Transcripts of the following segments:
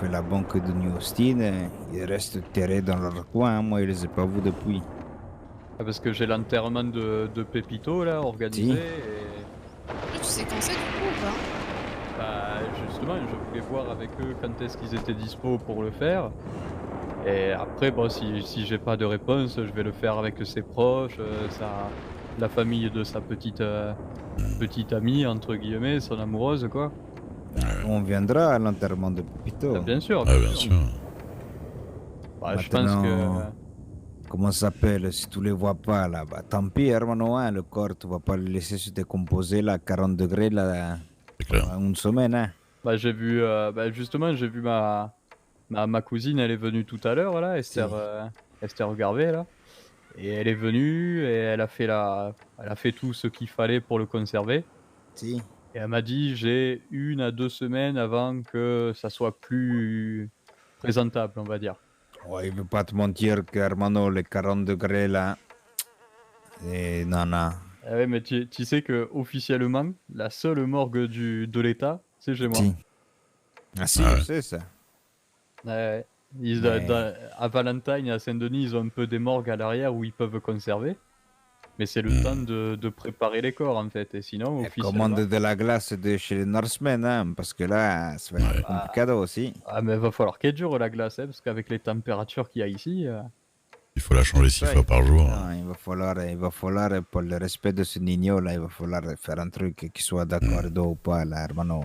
fait la banque de New Austin, ils restent terrés dans leur coin, hein. Moi, je les ai pas vus depuis. Ah, parce que j'ai l'enterrement de Pépito là organisé Si, et Ah, tu sais quand c'est du coup ou pas? bah, justement je voulais voir avec eux quand est-ce qu'ils étaient dispo pour le faire et après bon si j'ai pas de réponse, je vais le faire avec ses proches, la famille de sa «petite amie» entre guillemets, son amoureuse quoi. bah, nous, Ouais. on viendra à l'enterrement de Ah Pepito. Ouais, bien bien sûr. sûr. Bah, je pense Maintenant, que comment ça s'appelle? Si tu les vois pas là, bah tant pis, hermano, hein, le corps, tu vas pas le laisser se décomposer là, à 40 degrés là, C'est clair. pendant une semaine, hein. bah, j'ai vu, bah, justement j'ai vu ma cousine, elle est venue tout à l'heure là, Si, Esther Garvey là. Et elle est venue et elle a fait tout ce qu'il fallait pour le conserver si. et elle m'a dit: «J'ai 1 à 2 semaines avant que ça soit plus présentable», on va dire. Ouais, je vais pas te mentir que, hermano, les 40 degrés là, non, non. Ah ouais, mais tu sais qu'officiellement, la seule morgue de l'État, c'est chez moi. Si. Ah si, Ah je ouais. sais ça. Ouais, ouais. Ils, Mais à Valentine et à Saint-Denis, ils ont un peu des morgues à l'arrière où ils peuvent conserver, mais c'est le temps Hmm. de préparer les corps, en fait et sinon elle commande officiellement de la glace de chez les Norsemen, hein, parce que là, ça va être Ouais. compliqué aussi. ah mais va falloir qu'elle dure la glace, hein, parce qu'avec les températures qu'il y a ici, Il faut la changer 6 fois Ouais. par jour, hein. Non, il va falloir, pour le respect de ce Nino, là, il va falloir faire un truc qui soit d'accord Hmm. ou pas, là, hermano.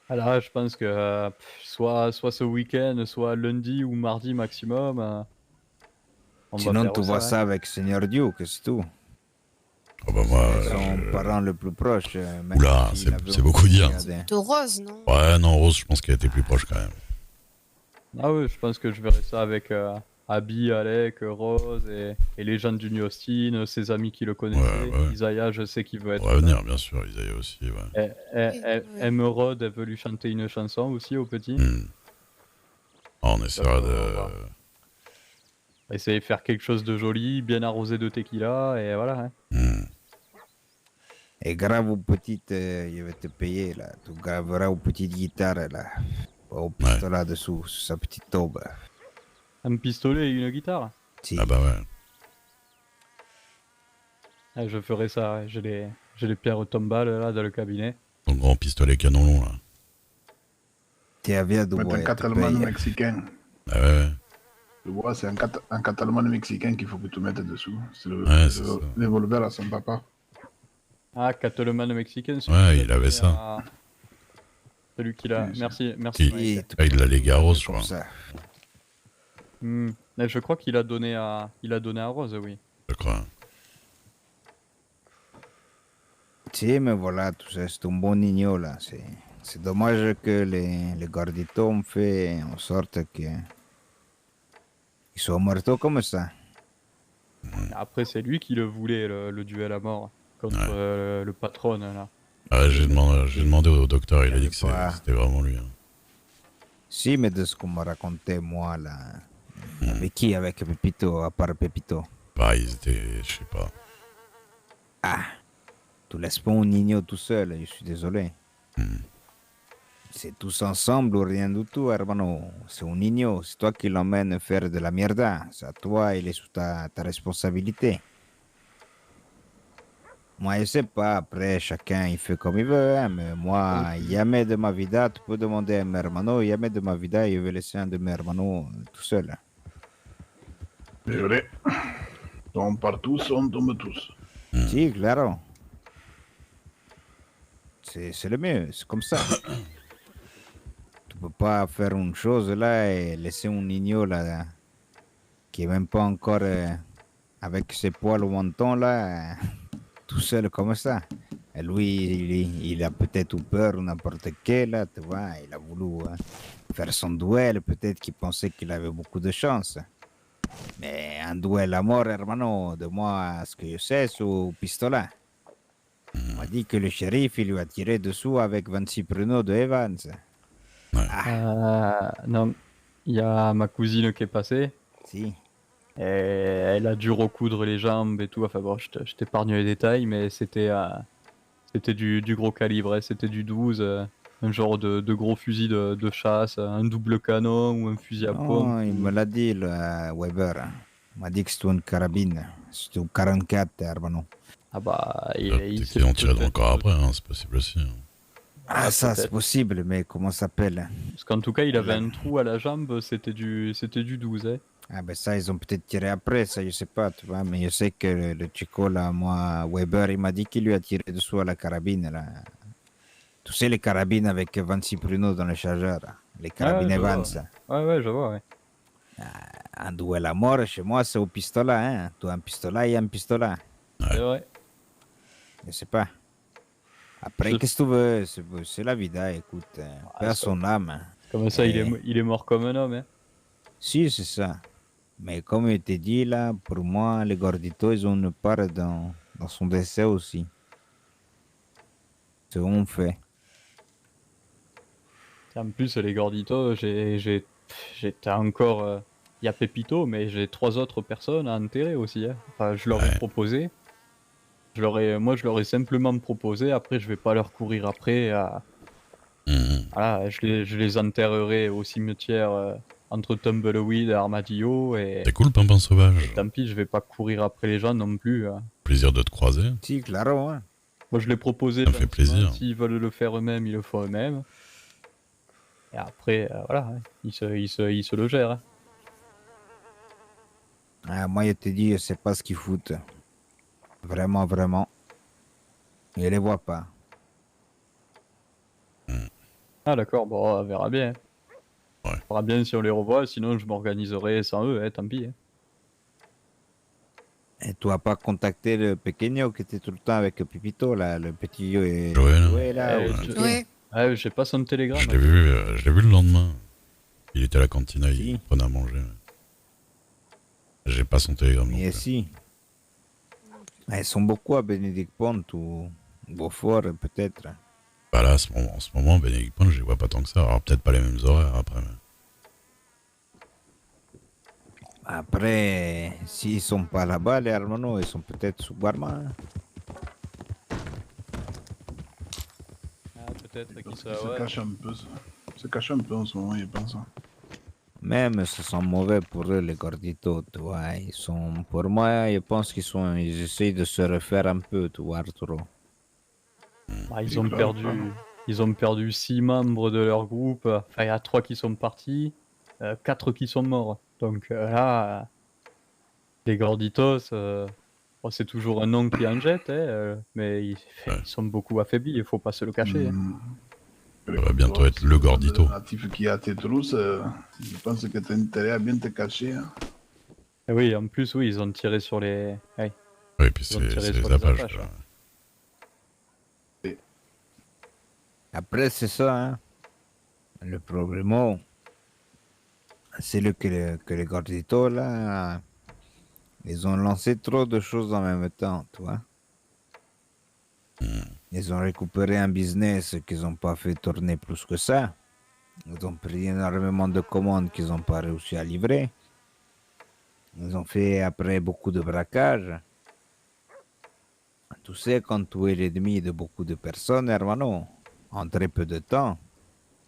alors je pense que, soit ce week-end, soit lundi ou mardi maximum, on va Sinon, tu faire vois ça, hein. ça avec Seigneur Duke, c'est tout. Ah bah moi, C'est son parent le plus proche, même oula, s'il avait c'est une beaucoup famille dire. à des- Plutôt rose, non? Ouais, non, Rose, je pense qu'elle était plus proche quand même. Ah oui, je pense que je verrai ça avec, Abby, Alec, Rose et les gens du New Austin, ses amis qui le Ouais, connaissaient. bah ouais. Isaiah, je sais qu'il veut On va être là. venir, bien sûr, Isaiah aussi, ouais. Oui, oui. Emeraude, elle veut lui chanter une chanson aussi au petit. Hmm. Ah, on Donc essaiera on va de... essayer de faire quelque chose de joli, bien arrosé de tequila et voilà, hein. Hmm. Et grave aux petites, je vais te payer, là. Tu graveras aux petites guitares, là. Au Ouais. pistolet dessous, sur sa petite taube. Un pistolet et une guitare. Ah Si. bah ouais. Ah, je ferai ça, ouais. J'ai les pierres tombales là dans le cabinet. Ton grand pistolet canon long, là. Tu viens de Mettre bois, un je te catalman paye. mexicain. Ah ouais, ouais. Tu vois, c'est un catalman mexicain qu'il faut que tu mettes dessous. C'est Ouais, c'est ça. le revolver à son papa. Ah, Cateleman mexicain, celui Ouais, qui l'a il avait donné ça. à... Celui qui l'a... Oui, c'est- Merci, merci Qui- Mike. Tu Ah, il peux l'a légué à faire Rose, je comme crois. ça. Mais je crois qu'il a donné à... Il a donné à Rose, oui. Je crois. Si, mais voilà, tu sais, c'est un bon nino, là. C'est dommage que les gorditos ont fait en sorte qu'ils soient mortos comme ça. Après, c'est lui qui le voulait, le duel à mort contre Ouais. le patron, là. Ah, j'ai demandé au docteur, il a Il dit avait que pas- c'était vraiment lui, hein. Si, mais de ce qu'on m'a raconté, moi, là. Avec qui? Avec Pepito, à part Pepito. Pareil, ils étaient... Je sais pas. Tu laisses pas un nino tout seul, je suis désolé. C'est tous ensemble ou rien du tout, hermano. C'est un nino, c'est toi qui l'emmènes faire de la mierda. C'est à toi, il est sous ta responsabilité. Moi, je sais pas, après, chacun, il fait comme il veut, hein, mais moi, jamais de ma vida, tu peux demander à mes hermanos, jamais de ma vida, je vais laisser un de mes hermanos tout seul. C'est vrai. On part tous, on tombe tous. Si, claro. C'est le mieux, c'est comme ça. Tu peux pas faire une chose là et laisser un nino là, qui est même pas encore avec ses poils au menton là, tout seul comme ça. Et lui, il a peut-être eu peur ou n'importe quel, là, tu vois, il a voulu faire son duel, peut-être qu'il pensait qu'il avait beaucoup de chance. Mais un duel à mort, hermano, de moi, ce que je sais, c'est au pistolet. On m'a dit que le shérif, il lui a tiré dessous avec 26 pruneaux de Evans. Non, il y a ma cousine qui est passée, Si, et elle a dû recoudre les jambes et tout. Enfin bon, je t'épargne les détails, mais c'était du gros calibre, hein, c'était du 12. Un genre de gros fusil de chasse, un double canon ou un fusil à pompe. Non, il me l'a dit, le Weber. Il m'a dit que c'était une carabine. C'était une 44, Hermano. Ah bah, Peut-être sait qu'ils ont tiré peut-être- encore après, hein, c'est possible aussi. Hein. Ah, Ah, ça, c'est peut-être. possible, mais comment ça s'appelle? Parce qu'en tout cas, il avait un trou à la jambe, c'était du 12, hein. Ah, ben ça, ils ont peut-être tiré après, ça, je sais pas, tu vois. Mais je sais que le Chico, là, moi, Weber, il m'a dit qu'il lui a tiré dessous à la carabine, là. Tu sais, les carabines avec 26 pruneaux dans le chargeur, là. Les carabines je vois, Evans, ouais. là. Ouais, je vois, ouais. Un duel à mort, chez moi, c'est au pistolet, hein. Tu as un pistolet et un pistolet. C'est vrai. Je sais pas. Après, Je- qu'est-ce que tu veux? C'est la vida, écoute. Paix à c'est son âme. Comme ça, Eh. il est mort comme un homme, hein. Si, c'est ça. Mais comme je t'ai dit, là, pour moi, les gorditos, ils ont une part dans son décès aussi. C'est ce qu'on fait. En plus, les gorditos, j'étais encore. Il y a Pépito, mais j'ai 3 autres personnes à enterrer aussi, hein. Enfin, je leur ai Ouais. proposé. Moi, je leur ai simplement proposé. Après, je vais pas leur courir après. Voilà, je les enterrerai au cimetière entre Tumbleweed et Armadillo. Et C'est cool, Pimpin Sauvage. tant pis, je vais pas courir après les gens non plus, hein. Plaisir de te croiser. Si, claro, hein. Moi, je l'ai proposé. Ça me fait gentiment. plaisir. S'ils veulent le faire eux-mêmes, ils le font eux-mêmes. Et après, voilà, hein, ils se le gèrent, hein. Ah, moi, je te dis, je sais pas ce qu'ils foutent. Vraiment, vraiment. Je les vois pas. Ah d'accord, bon, on verra bien. Ouais. On verra bien si on les revoit, sinon je m'organiserai sans eux, hein, tant pis, hein. Et tu as pas contacté le pequeño qui était tout le temps avec Pipito, là, le petit Joël. Joël, là, Eh, ou- je- Ouais. Ah, j'ai pas son télégramme. Je l'ai vu le lendemain. Il était à la cantine, Si. il prenait à manger. J'ai pas son télégramme. non Mais plus. si. Ils sont beaucoup à Bénédicte Pont ou Beaufort, peut-être. Bah là, en ce moment, Bénédicte Pont, je les vois pas tant que ça. Alors peut-être pas les mêmes horaires après. Mais... Après, s'ils sont pas là-bas, les Hermanos, ils sont peut-être sous Guarma. Hein. Ah, peut-être qu'ils Parce sont... qu'il se ouais. cache un peu, ça. Il se cache un peu en ce moment, il pense. Hein. Même ce sont mauvais pour eux, les gorditos, tu vois. Ils sont, pour moi, je pense ils essayent de se refaire un peu, tu vois, Arturo. Bah, C'est clair, ça. ils ont perdu 6 membres de leur groupe. Enfin, il y a 3 qui sont partis, 4 qui sont morts. Donc là, les Gorditos, bon, c'est toujours un nom qui en jette, hein, mais ils sont beaucoup affaiblis, il faut pas se le cacher, hein. Ça va bientôt être le Gordito. Le natif qui a tes trousses, je pense que tu as intérêt à bien te cacher. Hein. Et oui, en plus, oui, ils ont tiré sur les... Ouais. Oui, puis Ils ont c'est tiré les sur les apaches. Apaches, là. ouais. Après, c'est ça, hein. Le problème, c'est que les gorditos, là, ils ont lancé trop de choses en même temps, tu vois. Ils ont récupéré un business qu'ils n'ont pas fait tourner plus que ça. Ils ont pris énormément de commandes qu'ils n'ont pas réussi à livrer. Ils ont fait après beaucoup de braquages. Tu sais, quand tu es l'ennemi de beaucoup de personnes, hermano, en très peu de temps,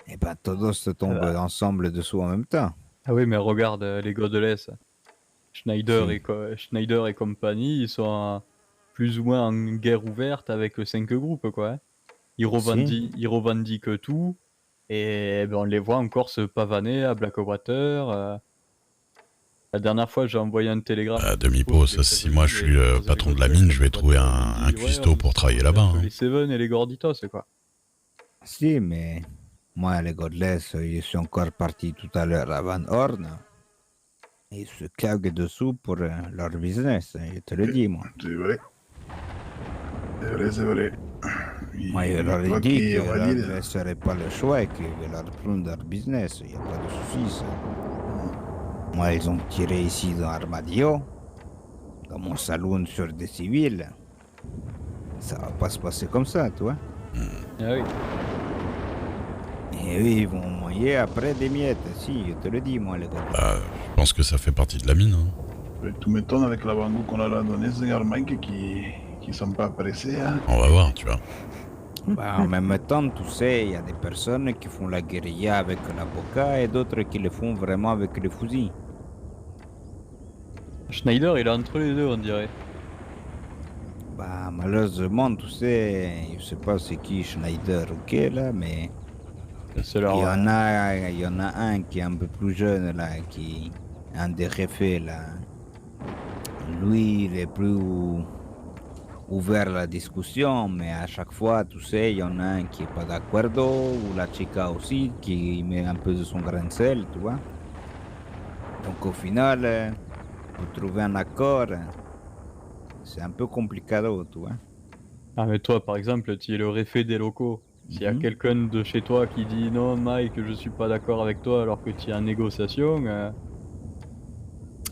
et ben todos te tombent ensemble dessous en même temps. Ah oui, mais regarde les Godless. Schneider, Si. Schneider et compagnie, ils sont plus ou moins en guerre ouverte avec 5 groupes, quoi, hein. Ils revendiquent tout, et ben, on les voit encore se pavaner à Blackwater. La dernière fois, j'ai envoyé un télégramme. À demi-pause, si moi je suis le patron de la mine, je vais trouver un cuistot pour travailler là-bas. Hein. Les Seven et les Gorditos, quoi. Si, mais moi, les Godless, je suis encore parti tout à l'heure à Van Horn. Ils se caguent dessous pour leur business, je te le dis, moi. C'est vrai. C'est vrai, c'est vrai. Moi, je leur ai Toi dit qui, que on je va leur dire, laisserai pas le choix et que je vais leur prendre leur business, il n'y a pas de souci, ça. Moi, ils ont tiré ici dans Armadillo, dans mon salon sur des civils. Ça va pas se passer comme ça, tu vois. Ah oui. Et eux, ils vont moyer après des miettes, si, je te le dis, moi, les gars. Bah, je pense que ça fait partie de la mine. Hein. tout m'étonne avec la bangou qu'on leur a donné, seigneur Mike, qui sont pas pressés. Hein. On va voir, tu vois. Bah, en même temps, tu sais, il y a des personnes qui font la guérilla avec l'avocat et d'autres qui le font vraiment avec le fusil. Schneider, il est entre les deux, on dirait. Bah, malheureusement, tu sais, je sais pas c'est qui Schneider ou qui là, mais C'est leur. il y en a un qui est un peu plus jeune là, qui un des refais là. Lui, il est plus ouvert à la discussion, mais à chaque fois, tu sais, il y en a un qui est pas d'accord, ou la chica aussi, qui met un peu de son grain de sel, tu vois. Donc au final, pour trouver un accord, c'est un peu compliqué, tu vois. Ah, mais toi, par exemple, tu es le réfé des locaux. S'il y a Mhm. quelqu'un de chez toi qui dit non, Mike, je suis pas d'accord avec toi alors que tu es en négociation,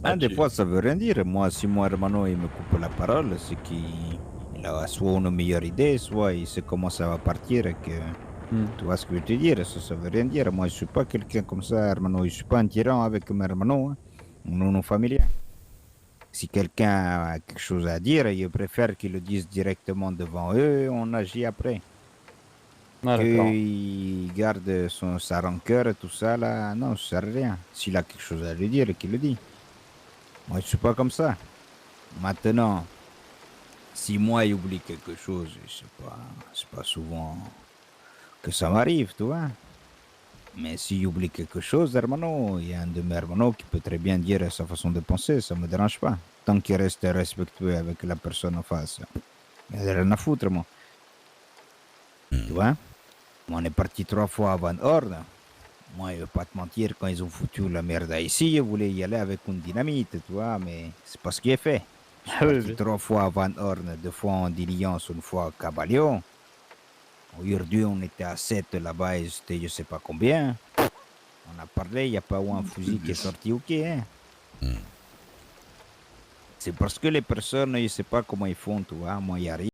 Ah, des tu. fois, ça veut rien dire. Moi, si mon hermano il me coupe la parole, c'est qu'il a soit une meilleure idée, soit il sait comment ça va partir. Et que, Hmm. tu vois ce que je veux te dire? Ça veut rien dire. Moi, je suis pas quelqu'un comme ça, hermano. Je suis pas un tyran avec mon hermano. Hein. Nous, nos familiers. Si quelqu'un a quelque chose à dire, je préfère qu'il le dise directement devant eux, on agit après. Ah, d'accord. Qu'il garde sa rancœur et tout ça, là, non, ça sert à rien. S'il a quelque chose à lui dire, qu'il le dit. Moi, je suis pas comme ça. Maintenant, si moi j'oublie quelque chose, c'est pas souvent que ça m'arrive, tu vois. Mais si j'oublie quelque chose, hermano, il y a un de mes hermanos qui peut très bien dire sa façon de penser, ça me dérange pas. Tant qu'il reste respectueux avec la personne en face. Il n'y a rien à foutre, moi. Tu vois. On est parti 3 fois à Van Horn. Moi, je vais pas te mentir, quand ils ont foutu la merde ici, je voulais y aller avec une dynamite, tu vois, mais c'est pas ce qui est fait. Je suis Ah, oui, parti oui. 3 fois à Van Horn, 2 fois en diligence, une fois à Caballo. Aujourd'hui, on était à 7 là-bas et c'était je sais pas combien. On a parlé, il n'y a pas eu un fusil qui est sorti ou qui, hein. C'est parce que les personnes, je sais pas comment ils font, tu vois, moi, il y a rien.